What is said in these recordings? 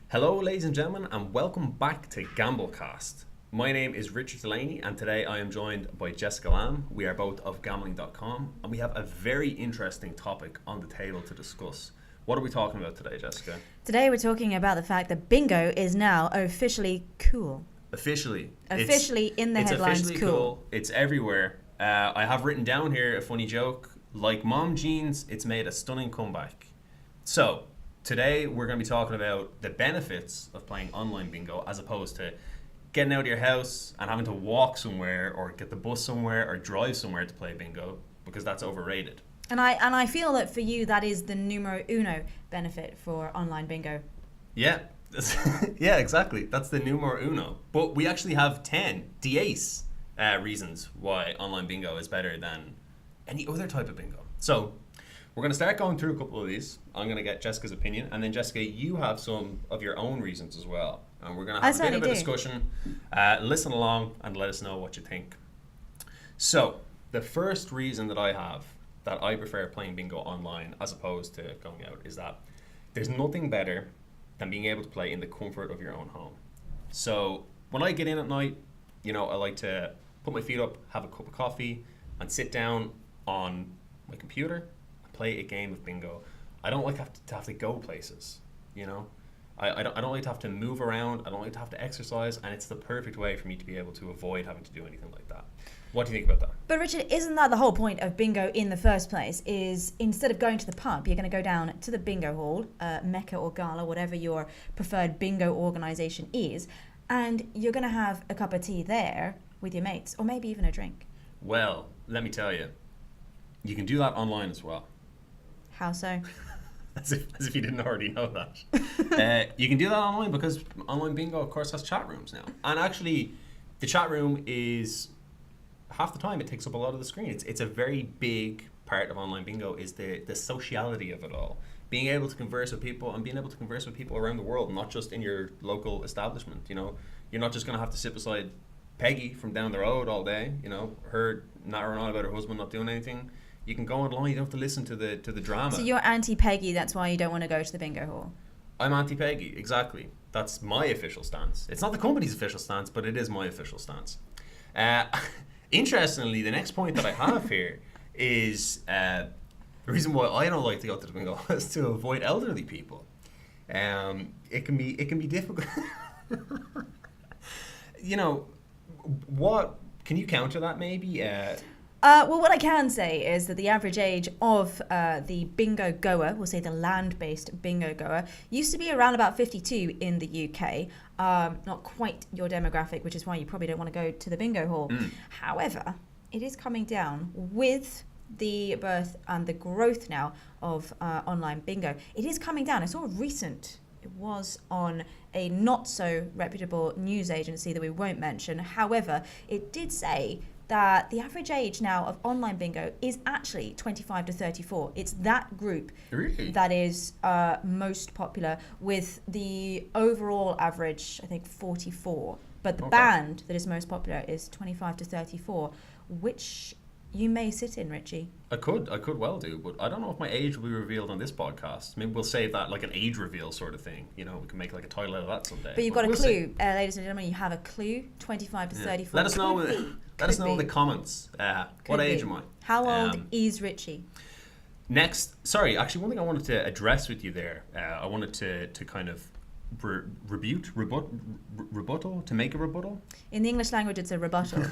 Hello, ladies and gentlemen, and welcome back to GambleCast. My name is Richard Delaney, and today I am joined by Jessica Lamb. We are both of Gambling.com, and we have a very interesting topic on the table to discuss. What are we talking about today, Jessica? Today we're talking about the fact that bingo is now officially cool. Officially in the headlines, officially cool. It's everywhere. I have written down here a funny joke. Like mom jeans, it's made a stunning comeback. So, today we're going to be talking about the benefits of playing online bingo as opposed to getting out of your house and having to walk somewhere or get the bus somewhere or drive somewhere to play bingo, because that's overrated. And I feel that for you that is the numero uno benefit for online bingo. Yeah. Yeah, exactly. That's the numero uno. But we actually have 10 reasons why online bingo is better than any other type of bingo. So we're going to start going through a couple of these. I'm going to get Jessica's opinion, and then Jessica, you have some of your own reasons as well. And we're going to have a bit of a discussion. Listen along and let us know what you think. So the first reason that I have that I prefer playing bingo online as opposed to going out is that there's nothing better than being able to play in the comfort of your own home. So when I get in at night, I like to put my feet up, have a cup of coffee, and sit down on my computer and play a game of bingo. I don't like to have to go places, I don't like to have to move around. I don't like to have to exercise, and it's the perfect way for me to be able to avoid having to do anything like that. What do you think about that? But Richard, isn't that the whole point of bingo in the first place? Is instead of going to the pub, you're going to go down to the bingo hall, Mecca or Gala, whatever your preferred bingo organisation is, and you're going to have a cup of tea there with your mates, or maybe even a drink. Well, let me tell you, you can do that online as well. How so? As if you didn't already know that. You can do that online because online bingo, of course, has chat rooms now. And actually, the chat room is half the time it takes up a lot of the screen. It's a very big part of online bingo is the sociality of it all. Being able to converse with people and being able to converse with people around the world, not just in your local establishment. You're not just going to have to sit beside Peggy from down the road all day. Her nattering on about her husband not doing anything. You can go online. You don't have to listen to the drama. So you're anti-Peggy. That's why you don't want to go to the bingo hall. I'm anti-Peggy. Exactly. That's my official stance. It's not the company's official stance, but it is my official stance. Interestingly, the next point that I have here is the reason why I don't like to go to the bingo is to avoid elderly people. It can be difficult. What can you counter that maybe? Well, what I can say is that the average age of the bingo goer, we'll say the land-based bingo goer, used to be around about 52 in the UK. Not quite your demographic, which is why you probably don't want to go to the bingo hall. However, it is coming down with the birth and the growth now of online bingo. It is coming down. I saw a recent... It was on a not so reputable news agency that we won't mention. However, it did say that the average age now of online bingo is actually 25 to 34. It's that group really? That is most popular, with the overall average, I think, 44. But the band that is most popular is 25 to 34, which you may sit in, Richie. I could well do, but I don't know if my age will be revealed on this podcast. Maybe we'll save that like an age reveal sort of thing. We can make like a title out of that someday. But you've got a clue, ladies and gentlemen. You have a clue. 25 to 34. Let us know. Let us know in the comments. What age am I? How old is Richie? Next, sorry. Actually, one thing I wanted to address with you there. I wanted to kind of rebuttal, to make a rebuttal. In the English language, it's a rebuttal.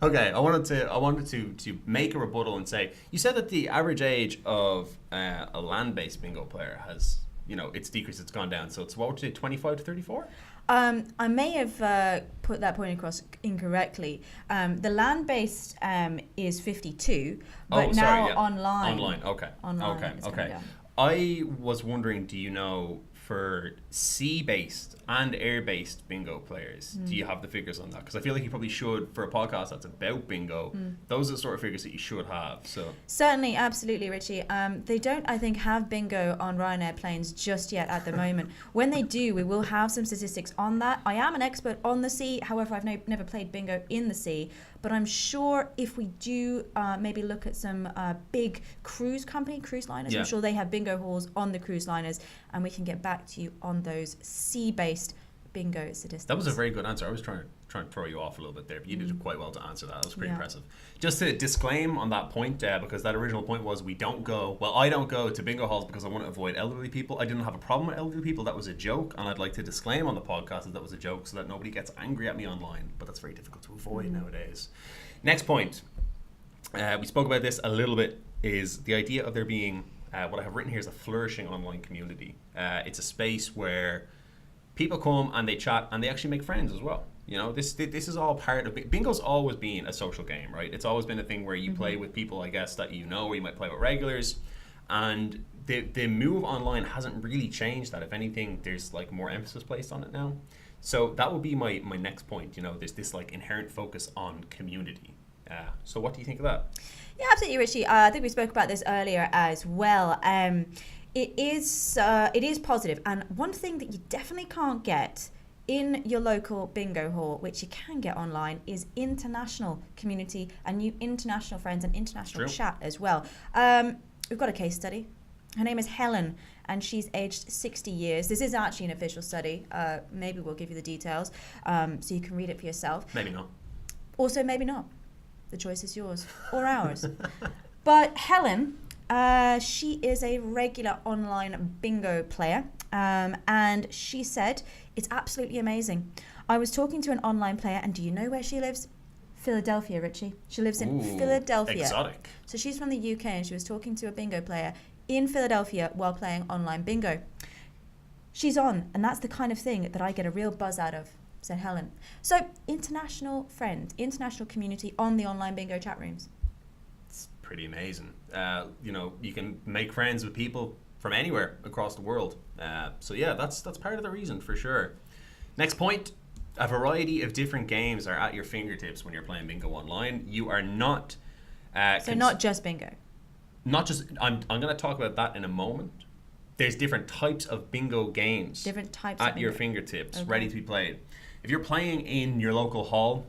Okay, I wanted to make a rebuttal and say, you said that the average age of a land-based bingo player has, it's decreased, it's gone down. So it's what would you say, 25 to 34? I may have put that point across incorrectly. The land-based is 52, but online. Online, okay. Online okay. I was wondering, do you know, for sea-based and air-based bingo players, do you have the figures on that? Because I feel like you probably should, for a podcast that's about bingo. Those are the sort of figures that you should have. So certainly, absolutely, Richie. They don't, I think, have bingo on Ryanair planes just yet at the moment. When they do, we will have some statistics on that. I am an expert on the sea. However, I've never played bingo in the sea. But I'm sure if we do maybe look at some big cruise liners, I'm sure they have bingo halls on the cruise liners, and we can get back back to you on those C-based bingo statistics. That was a very good answer. I was trying to throw you off a little bit there, but you did quite well to answer that. That was pretty impressive. Just to disclaim on that point, because that original point was I don't go to bingo halls because I want to avoid elderly people. I didn't have a problem with elderly people. That was a joke, and I'd like to disclaim on the podcast that was a joke so that nobody gets angry at me online, but that's very difficult to avoid nowadays. Next point. We spoke about this a little bit, is the idea of there being, what I have written here is a flourishing online community. It's a space where people come and they chat and they actually make friends as well. You know, this is all part of bingo's always been a social game, right? It's always been a thing where you play with people, I guess, that you know, or you might play with regulars, and the move online hasn't really changed that. If anything, there's like more emphasis placed on it now. So that would be my next point. You know, there's this like inherent focus on community. So what do you think of that? Yeah, absolutely, Richie. I think we spoke about this earlier as well. It is positive, and one thing that you definitely can't get in your local bingo hall, which you can get online, is international community and new international friends and international chat as well. We've got a case study. Her name is Helen, and she's aged 60 years. This is actually an official study. Maybe we'll give you the details so you can read it for yourself. Maybe not. Also, maybe not. The choice is yours or ours. But Helen, she is a regular online bingo player, and she said, it's absolutely amazing. I was talking to an online player, and do you know where she lives? Philadelphia, Richie. She lives in Philadelphia. Exotic. So she's from the UK, and she was talking to a bingo player in Philadelphia while playing online bingo. She's on, and that's the kind of thing that I get a real buzz out of, said Helen. So, international friend, international community on the online bingo chat rooms. It's pretty amazing. You know, you can make friends with people from anywhere across the world. So yeah, that's part of the reason for sure. Next point, a variety of different games are at your fingertips when you're playing bingo online. You are not... not just bingo. Not just... I'm going to talk about that in a moment. There's different types of bingo games at your fingertips, ready to be played. If you're playing in your local hall,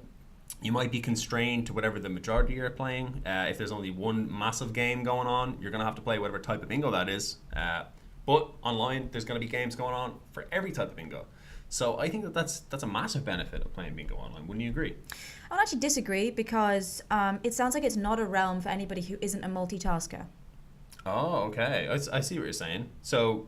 you might be constrained to whatever the majority are playing. If there's only one massive game going on, you're going to have to play whatever type of bingo that is. But online, there's going to be games going on for every type of bingo. So I think that's a massive benefit of playing bingo online. Wouldn't you agree? I would actually disagree, because it sounds like it's not a realm for anybody who isn't a multitasker. Oh, okay. I see what you're saying. So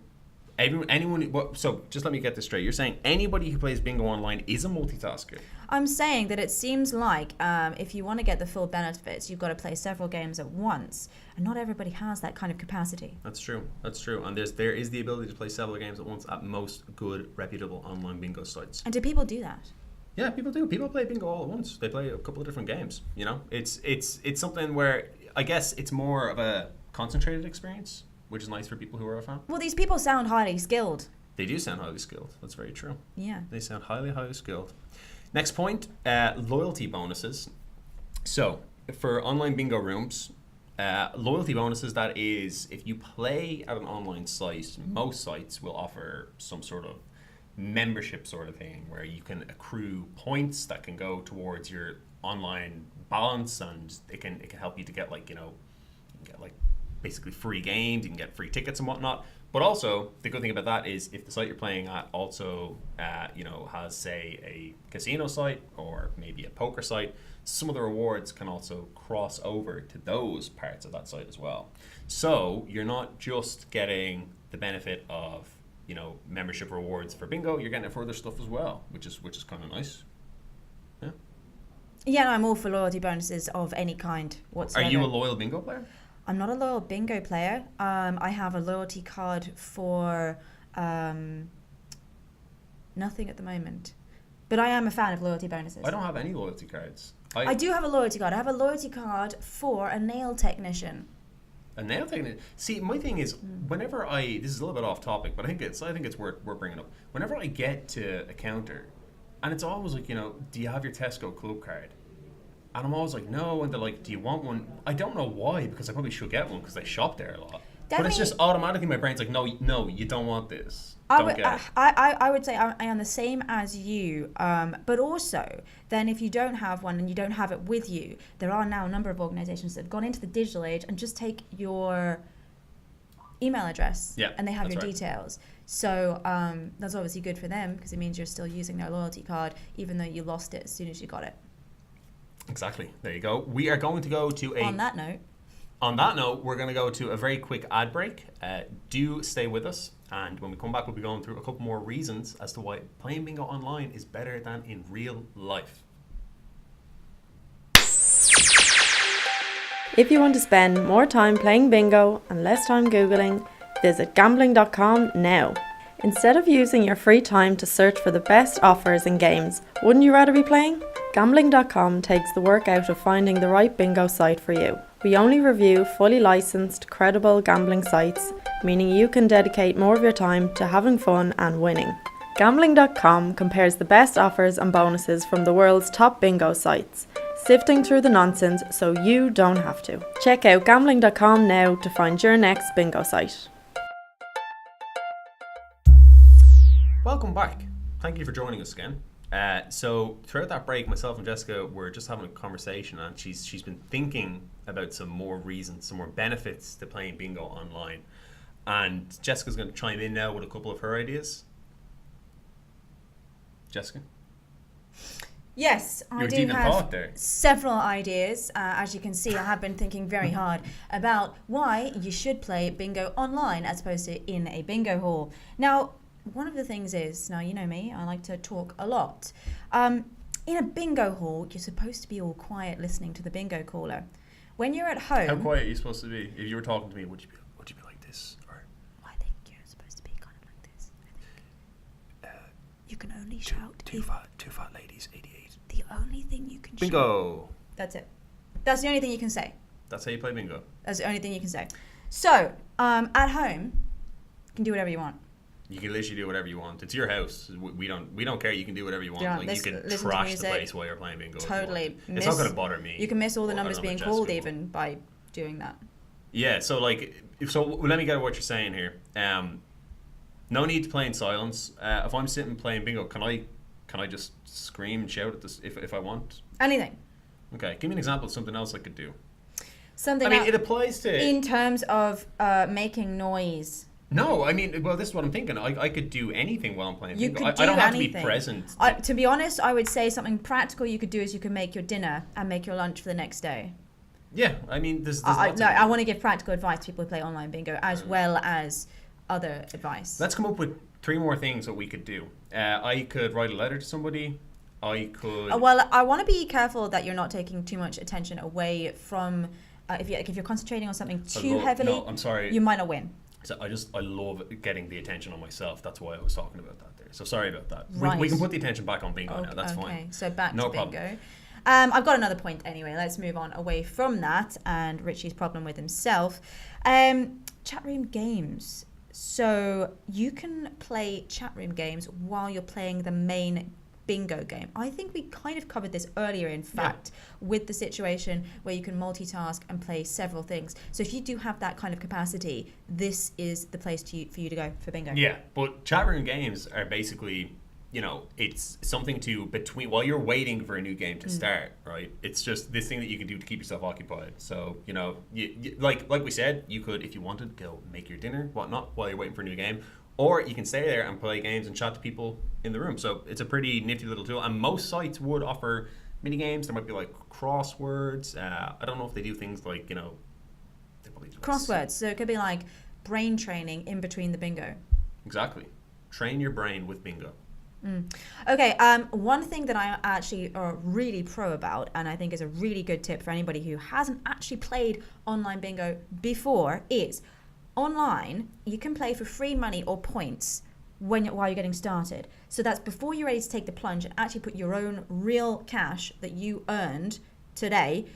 so just let me get this straight. You're saying anybody who plays bingo online is a multitasker? I'm saying that it seems like if you want to get the full benefits, you've got to play several games at once, and not everybody has that kind of capacity. That's true. And there is the ability to play several games at once at most good, reputable online bingo sites. And do people do that? Yeah, people do. People play bingo all at once. They play a couple of different games. You know, it's something where I guess it's more of a concentrated experience, which is nice for people who are a fan. Well, these people sound highly skilled. They do sound highly skilled. That's very true. Yeah. They sound highly, highly skilled. Next point, loyalty bonuses. So, for online bingo rooms, loyalty bonuses, that is, if you play at an online site, most sites will offer some sort of membership sort of thing where you can accrue points that can go towards your online balance, and it can help you to get basically free games. You can get free tickets and whatnot. But also, the good thing about that is if the site you're playing at also, has, say, a casino site or maybe a poker site, some of the rewards can also cross over to those parts of that site as well. So you're not just getting the benefit of, membership rewards for bingo, you're getting it for other stuff as well, which is kind of nice. Yeah. Yeah, no, I'm all for loyalty bonuses of any kind whatsoever. Are you a loyal bingo player? I'm not a loyal bingo player. I have a loyalty card for nothing at the moment. But I am a fan of loyalty bonuses. I don't have any loyalty cards. I do have a loyalty card. I have a loyalty card for a nail technician. A nail technician? See, my thing is, whenever this is a little bit off topic, but I think it's worth bringing up. Whenever I get to a counter, and it's always like, do you have your Tesco club card? And I'm always like, no. And they're like, do you want one? I don't know why, because I probably should get one because they shop there a lot. Definitely. But it's just automatically my brain's like, no, you don't want this. I would say I am the same as you. But also, then if you don't have one and you don't have it with you, there are now a number of organisations that have gone into the digital age and just take your email address. Yeah, And they have your that's right. details. So that's obviously good for them because it means you're still using their loyalty card even though you lost it as soon as you got it. Exactly. There you go. We are going to go to On that note, we're going to go to a very quick ad break. Do stay with us. And when we come back, we'll be going through a couple more reasons as to why playing bingo online is better than in real life. If you want to spend more time playing bingo and less time Googling, visit Gambling.com now. Instead of using your free time to search for the best offers and games, wouldn't you rather be playing? Gambling.com takes the work out of finding the right bingo site for you. We only review fully licensed, credible gambling sites, meaning you can dedicate more of your time to having fun and winning. Gambling.com compares the best offers and bonuses from the world's top bingo sites, sifting through the nonsense so you don't have to. Check out Gambling.com now to find your next bingo site. Welcome back. Thank you for joining us again. So throughout that break, myself and Jessica were just having a conversation, and she's been thinking about some more reasons, some more benefits to playing bingo online. And Jessica's going to chime in now with a couple of her ideas. Jessica? yes, I You're do deep in have thought there. several ideas. As you can see, I have been thinking very hard about why you should play bingo online as opposed to in a bingo hall. Now, one of the things is, now you know me, I like to talk a lot. In a bingo hall, you're supposed to be all quiet listening to the bingo caller. When you're at home... How quiet are you supposed to be? If you were talking to me, would you be like this? Or I think you're supposed to be kind of like this. You can only shout... Two fat ladies, 88. The only thing you can shout... Bingo! That's it. That's the only thing you can say. That's how you play bingo. That's the only thing you can say. So, at home, you can do whatever you want. You can literally do whatever you want. It's your house. We don't care. You can do whatever you want. Yeah, like you can listen to trash the music. place while you're playing bingo. Totally. It's not going to bother me. You can miss all the Or I numbers don't know being about called Jessica, even by doing that. Yeah. So let me get at what you're saying here. No need to play in silence. If I'm sitting playing bingo, can I just scream and shout at this if I want? Anything. Okay. Give me an example of something else I could do. Something I mean, else it applies to. in terms of making noise. No, I mean, well, this is what I'm thinking. I could do anything while I'm playing You bingo. could do I don't have to anything. be present. To be honest, I would say something practical you could do is you can make your dinner and make your lunch for the next day. Yeah, I mean, there's lots I of want to give practical advice to people who play online bingo as well as other advice. Let's come up with 3 more things that we could do. I could write a letter to somebody. I could. Well, I want to be careful that you're not taking too much attention away from. If you're concentrating on something too heavily, No, I'm sorry. you might not win. So I love getting the attention on myself. That's why I was talking about that there. So sorry about that. Right. We can put the attention back on bingo now. That's okay, fine. so back No to problem. bingo. I've got another point anyway. Let's move on away from that and Richie's problem with himself. Chat room games. So you can play chat room games while you're playing the main bingo game. I think we kind of covered this earlier, in fact, with the situation where you can multitask and play several things. So if you do have that kind of capacity, this is the place for you to go for bingo. Yeah, but chat room games are basically, it's something between while you're waiting for a new game to start, right? It's just this thing that you can do to keep yourself occupied. So, you, like we said, you could, if you wanted, go make your dinner, whatnot, while you're waiting for a new game. Or you can stay there and play games and chat to people in the room. So it's a pretty nifty little tool. And most sites would offer mini games. There might be like crosswords. I don't know if they do things like, they probably do Crosswords. So it could be like brain training in between the bingo. Exactly. Train your brain with bingo. Okay, one thing that I actually are really pro about, and I think is a really good tip for anybody who hasn't actually played online bingo before, is online, you can play for free money or points while you're getting started. So that's before you're ready to take the plunge and actually put your own real cash that you earned today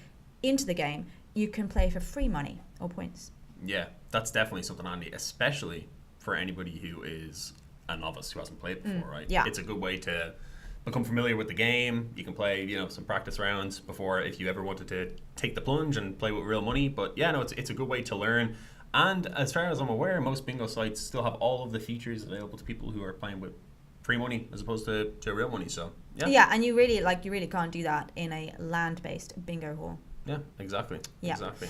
into the game. You can play for free money or points. Yeah, that's definitely something handy, especially for anybody who is a novice who hasn't played it before, right? Yeah. It's a good way to become familiar with the game. You can play, some practice rounds before if you ever wanted to take the plunge and play with real money. But yeah, no, it's a good way to learn. And as far as I'm aware, most bingo sites still have all of the features available to people who are playing with free money as opposed to real money. So yeah. Yeah, and you really can't do that in a land-based bingo hall. Yeah, exactly. Yeah. Exactly.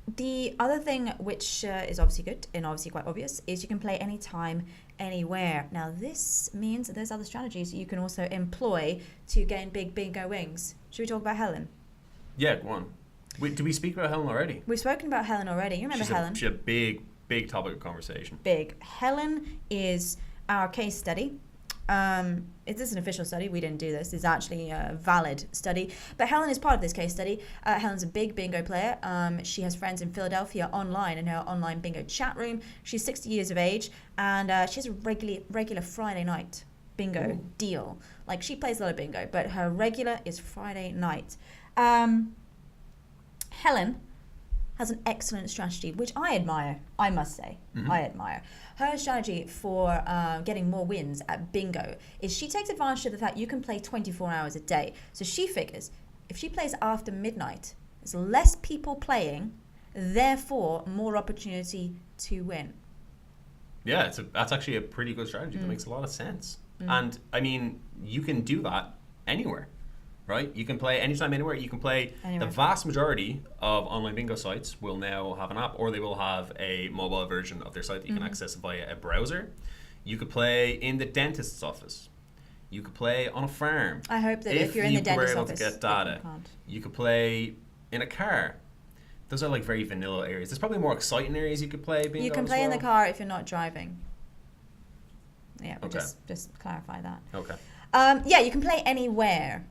The other thing, which is obviously good and obviously quite obvious, is you can play anytime, anywhere. Now, this means that there's other strategies you can also employ to gain big bingo wings. Should we talk about Helen? Yeah, go on. Did we speak about Helen already? We've spoken about Helen already. You remember Helen? She's a big topic of conversation. Big. Helen is our case study. Is this an official study? We didn't do this. It's actually a valid study. But Helen is part of this case study. Helen's a big bingo player. She has friends in Philadelphia online in her online bingo chat room. She's 60 years of age, and she has a regular Friday night bingo deal. Like, she plays a lot of bingo, but her regular is Friday night. Helen has an excellent strategy, which I admire, I must say. I admire. Her strategy for getting more wins at bingo is she takes advantage of the fact you can play 24 hours a day. So she figures if she plays after midnight, there's less people playing, therefore more opportunity to win. Yeah, that's actually a pretty good strategy. That makes a lot of sense. And, I mean, you can do that anywhere. Right? You can play anytime, anywhere. You can play. Anywhere. The vast majority of online bingo sites will now have an app, or they will have a mobile version of their site that you can access via a browser. You could play in the dentist's office. You could play on a farm. I hope that if you're in the dentist's office, you were able to get data. You could play in a car. Those are like very vanilla areas. There's probably more exciting areas you could play bingo. You can play in the car if you're not driving. Yeah, okay. just clarify that. Okay. Yeah, you can play anywhere.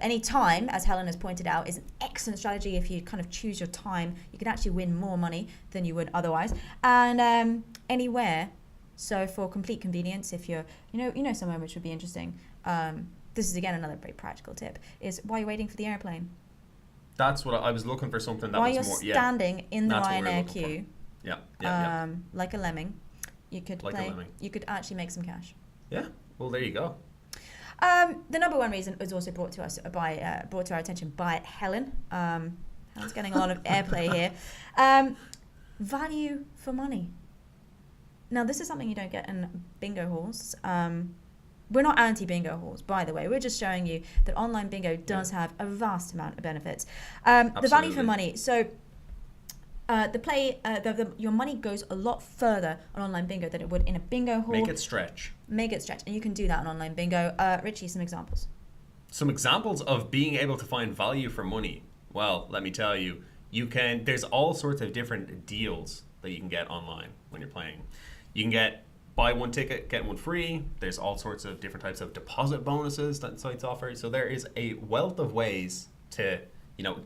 Any time, as Helen has pointed out, is an excellent strategy. If you kind of choose your time, you can actually win more money than you would otherwise. And anywhere. So for complete convenience, if you're, you know somewhere which would be interesting. This is again another very practical tip: is while you're waiting for the airplane. That's what I was looking for. Something that while was you're more. standing in the Ryanair queue. Yeah. Like a lemming, you could like play. You could actually make some cash. Yeah. Well, there you go. The number one reason was also brought to our attention by Helen. Helen's getting a lot of airplay here. Value for money. Now, this is something you don't get in bingo halls. We're not anti-bingo halls, by the way. We're just showing you that online bingo does have a vast amount of benefits. The value for money. So, your money goes a lot further on online bingo than it would in a bingo hall. Make it stretch. And you can do that on online bingo. Richie, some examples. Some examples of being able to find value for money. Well, let me tell you, there's all sorts of different deals that you can get online when you're playing. You can buy one ticket, get one free. There's all sorts of different types of deposit bonuses that sites offer. So there is a wealth of ways to,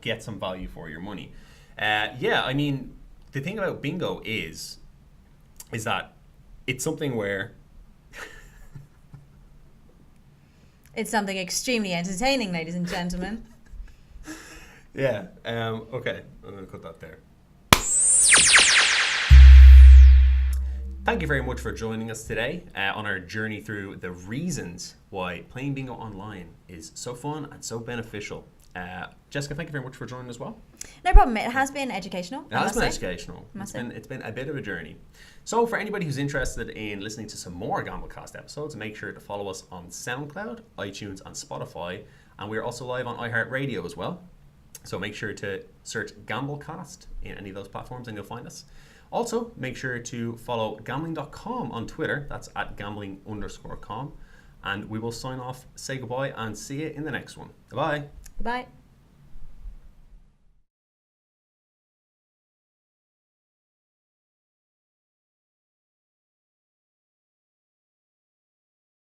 get some value for your money. I mean, the thing about bingo is that it's something where it's something extremely entertaining, ladies and gentlemen. Yeah. Okay. I'm going to cut that there. Thank you very much for joining us today on our journey through the reasons why playing bingo online is so fun and so beneficial. Jessica, thank you very much for joining as well. No problem. It has been educational. It has been educational. It's been a bit of a journey. So for anybody who's interested in listening to some more GambleCast episodes, make sure to follow us on SoundCloud, iTunes, and Spotify. And we're also live on iHeartRadio as well. So make sure to search GambleCast in any of those platforms and you'll find us. Also, make sure to follow Gambling.com on Twitter. That's at gambling_com. And we will sign off, say goodbye, and see you in the next one. Goodbye. Goodbye.